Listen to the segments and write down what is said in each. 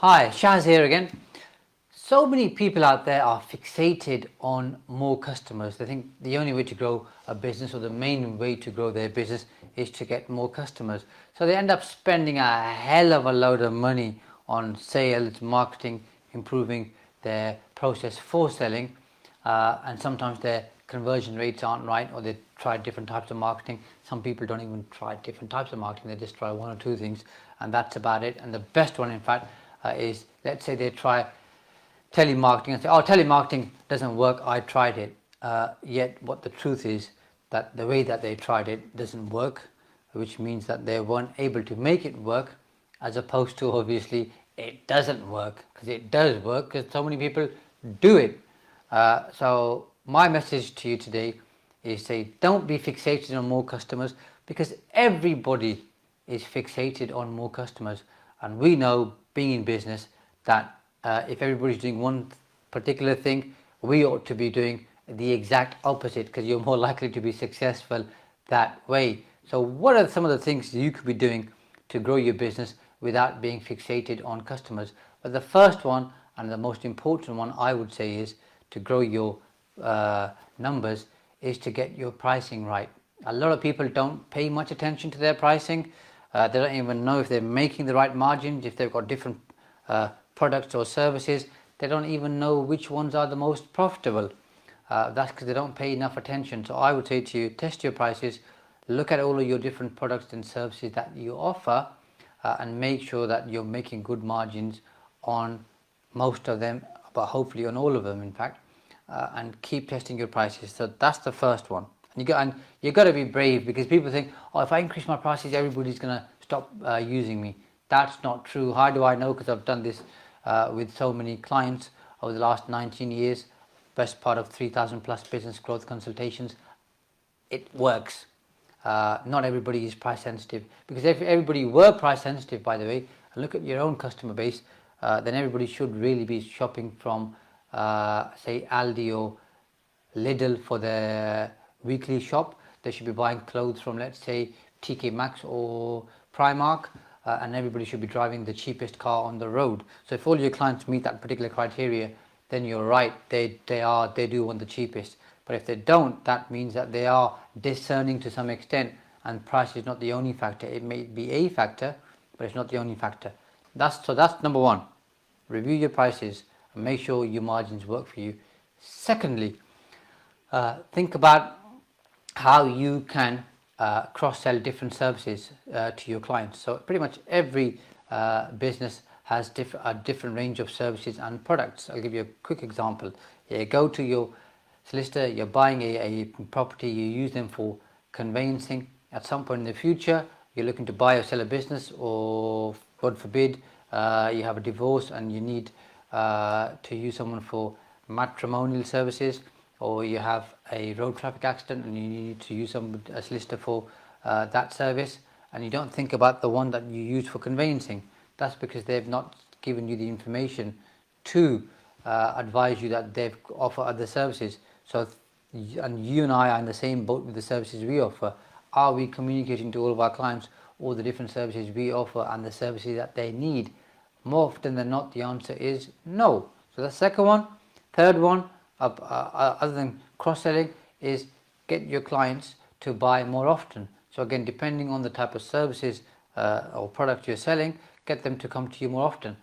Hi, Shaz here again. So many people out there are fixated on more customers. They think the only way to grow a business, or the main way to grow their business, is to get more customers. So they end up spending a hell of a load of money on sales, marketing, improving their process for selling, and sometimes their conversion rates aren't right, or they try different types of marketing. Some people don't even try different types of marketing, they just try one or two things, and that's about it. And the best one, in fact, is, let's say they try telemarketing and say, oh, telemarketing doesn't work, I tried it. Yet what the truth is, that the way that they tried it doesn't work, which means that they weren't able to make it work, as opposed to, obviously, it doesn't work, because it does work, because so many people do it. So my message to you today is, say, don't be fixated on more customers, because everybody is fixated on more customers. And we know, being in business, that if everybody's doing one particular thing, we ought to be doing the exact opposite, because you're more likely to be successful that way. So what are some of the things you could be doing to grow your business without being fixated on customers? But the first one, and the most important one, I would say, is to grow your numbers, is to get your pricing right. A lot of people don't pay much attention to their pricing. They don't even know if they're making the right margins, if they've got different products or services. They don't even know which ones are the most profitable. That's because they don't pay enough attention. So I would say to you, test your prices, look at all of your different products and services that you offer, and make sure that you're making good margins on most of them, but hopefully on all of them, in fact, and keep testing your prices. So that's the first one. And you've got to be brave, because people think, oh, if I increase my prices, everybody's going to stop using me. That's not true. How do I know? Because I've done this with so many clients over the last 19 years, best part of 3,000 plus business growth consultations. It works. Not everybody is price sensitive, because if everybody were price sensitive, by the way, and look at your own customer base, then everybody should really be shopping from, say, Aldi or Lidl for their weekly shop. They should be buying clothes from, let's say, TK Maxx or Primark, and everybody should be driving the cheapest car on the road. So if all your clients meet that particular criteria, then you're right, they do want the cheapest. But if they don't, that means that they are discerning to some extent, and price is not the only factor. It may be a factor, but it's not the only factor. That's number one. Review your prices and make sure your margins work for you. Secondly, think about how you can cross-sell different services to your clients. So pretty much every business has a different range of services and products. I'll give you a quick example. You go to your solicitor, you're buying a property, you use them for conveyancing. At some point in the future, you're looking to buy or sell a business, or God forbid, you have a divorce and you need to use someone for matrimonial services, or you have a road traffic accident and you need to use a solicitor for that service, and you don't think about the one that you use for conveyancing. That's because they've not given you the information to advise you that they've offer other services. So, and you and I are in the same boat with the services we offer. Are we communicating to all of our clients all the different services we offer and the services that they need? More often than not, the answer is no. So the second one. Third one, other than cross-selling, is get your clients to buy more often. So again, depending on the type of services or product you're selling, get them to come to you more often.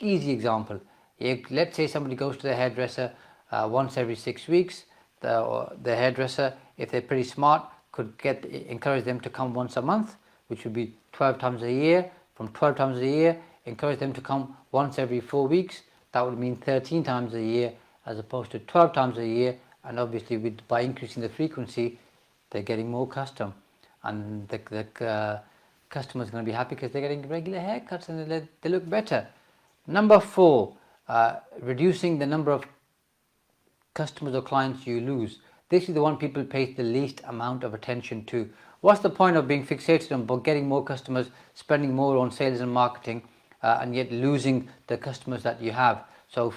Easy example. Let's say somebody goes to the hairdresser once every 6 weeks. The hairdresser, if they're pretty smart, could encourage them to come once a month, which would be 12 times a year. From 12 times a year, encourage them to come once every 4 weeks. That would mean 13 times a year, as opposed to 12 times a year. And obviously, by increasing the frequency, they're getting more custom, and the customer's going to be happy because they're getting regular haircuts and they look better. Number 4, reducing the number of customers or clients you lose. This is the one people pay the least amount of attention to. What's the point of being fixated on getting more customers, spending more on sales and marketing, and yet losing the customers that you have? So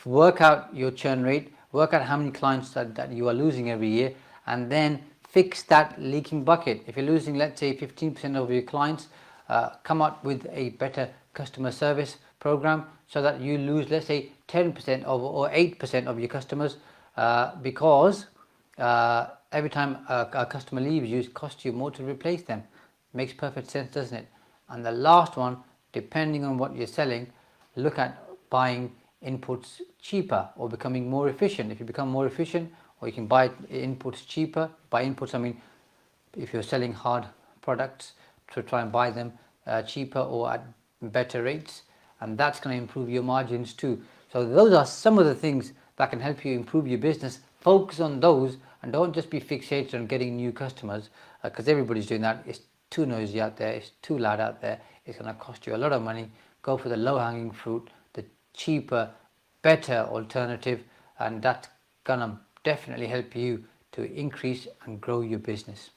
work out your churn rate, work out how many clients that you are losing every year, and then fix that leaking bucket. If you're losing, let's say, 15% of your clients, come up with a better customer service program so that you lose, let's say, 10% of or 8% of your customers because every time a customer leaves you, it costs you more to replace them. Makes perfect sense, doesn't it? And the last one, depending on what you're selling, look at buying inputs cheaper or becoming more efficient. If you become more efficient, or you can buy inputs cheaper. By inputs, I mean if you're selling hard products, to try and buy them cheaper or at better rates, and that's going to improve your margins too. So those are some of the things that can help you improve your business. Focus on those and don't just be fixated on getting new customers, because everybody's doing that. It's too noisy out there, it's too loud out there, it's going to cost you a lot of money. Go for the low hanging fruit, the cheaper, better alternative, and that's going to definitely help you to increase and grow your business.